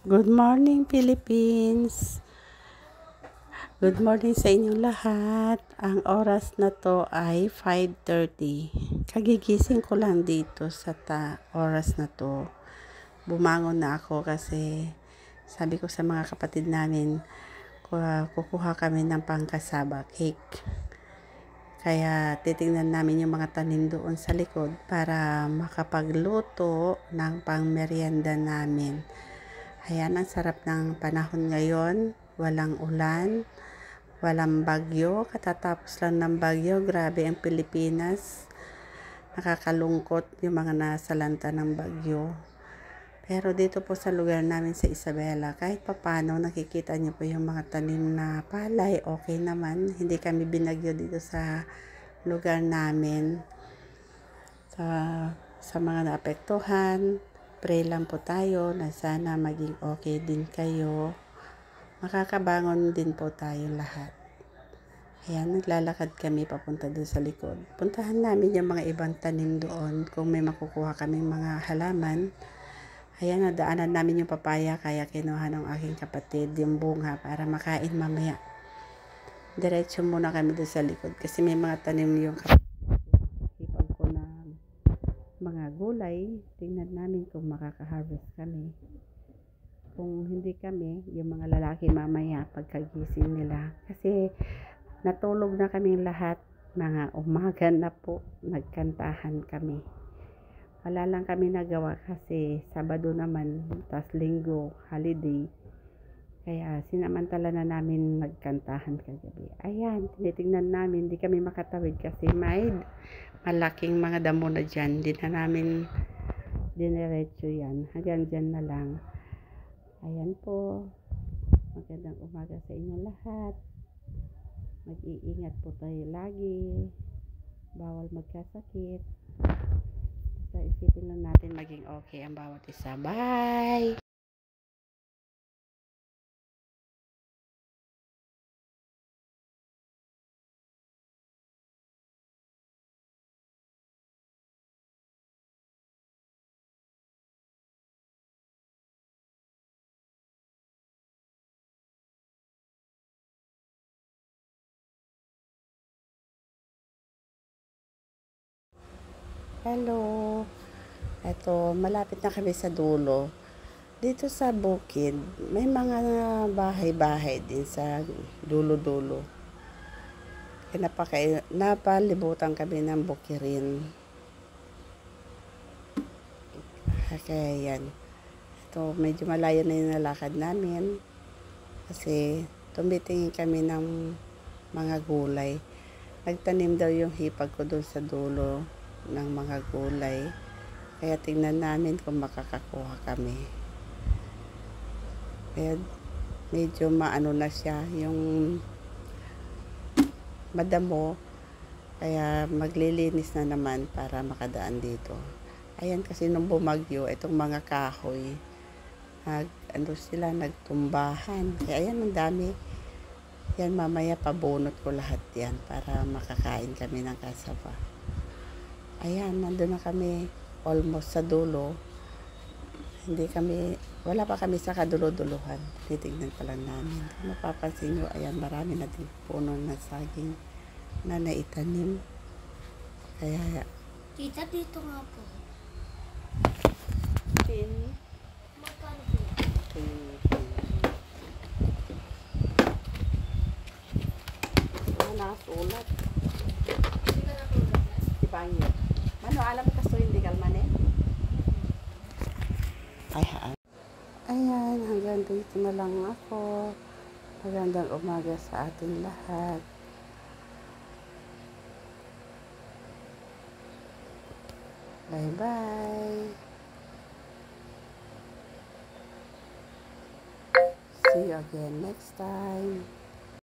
Good morning, Philippines! Good morning sa inyong lahat. Ang oras na to ay 5:30. Kagigising ko lang dito sa oras na to. Bumangon na ako kasi sabi ko sa mga kapatid namin, kukuha kami ng pangkasaba cake. Kaya titingnan namin yung mga tanim doon sa likod para makapagluto ng pangmeryenda namin. Ayan, ang sarap ng panahon ngayon. Walang ulan, walang bagyo. Katatapos lang ng bagyo. Grabe ang Pilipinas. Nakakalungkot yung mga nasalanta ng bagyo. Pero dito po sa lugar namin sa Isabela, kahit papano nakikita niyo po yung mga tanim na palay. Okay naman. Hindi kami binagyo dito sa lugar namin. Sa mga naapektuhan, pray lang po tayo na sana maging okay din kayo. Makakabangon din po tayo lahat. Ayan, naglalakad kami papunta doon sa likod. Puntahan namin yung mga ibang tanim doon kung may makukuha kaming mga halaman. Ayan, nadaanan namin yung papaya kaya kinuha ng aking kapatid yung bunga para makain mamaya. Diretso muna kami doon sa likod kasi may mga tanim yung kapatid ko na mga gulay. Tingnan namin kung makaka-harvest kami. Kung hindi kami, yung mga lalaki mamaya pagkagising nila. Kasi natulog na kaming lahat, mga umaga na po, nagkantahan kami. Wala lang kami nagawa kasi Sabado naman, tas Linggo, holiday. Kaya sinamantala na namin nagkantahan kagabi. Ayan, tinitingnan namin, hindi kami makatawid kasi may malaking mga damo na dyan. Hindi na namin diniretso yan. Hanggang dyan na lang. Ayan po. Magandang umaga sa inyo lahat. Mag-iingat po tayo lagi. Bawal magkasakit. Basta isipin lang natin maging okay ang bawat isa. Bye! Hello! Ito, malapit na kami sa dulo. Dito sa bukid, may mga bahay-bahay din sa dulo-dulo. Napalibutan kami ng bukirin. Kaya yan. Ito, medyo malayo na yung nalakad namin. Kasi tumitingin kami ng mga gulay. Nagtanim daw yung hipag ko doon sa dulo ng mga gulay. Kaya tingnan namin kung makakakuha kami. Kaya medyo maano na siya, yung madamo. Kaya maglilinis na naman para makadaan dito. Ayan, kasi nung bumagyo, itong mga kahoy, nagtumbahan. Kaya ayan, ang dami. Yan, mamaya pabunot ko lahat yan para makakain kami ng kasaba. Ayan, nandun na kami almost sa dulo. Wala pa kami sa kadulo-duluhan. Titignan pa lang namin. Kung mapapansin nyo, ayan, marami na din puno na saging na naitanim. Kaya, Tita, dito nga po. Magkano po? Nakasulat. Hindi ka natulog na? Diba yun? Mano, alam ka so hindi kalman eh? Ayan, hanggang dito na lang ako. Magandang umaga sa ating lahat. Bye-bye. See you again next time.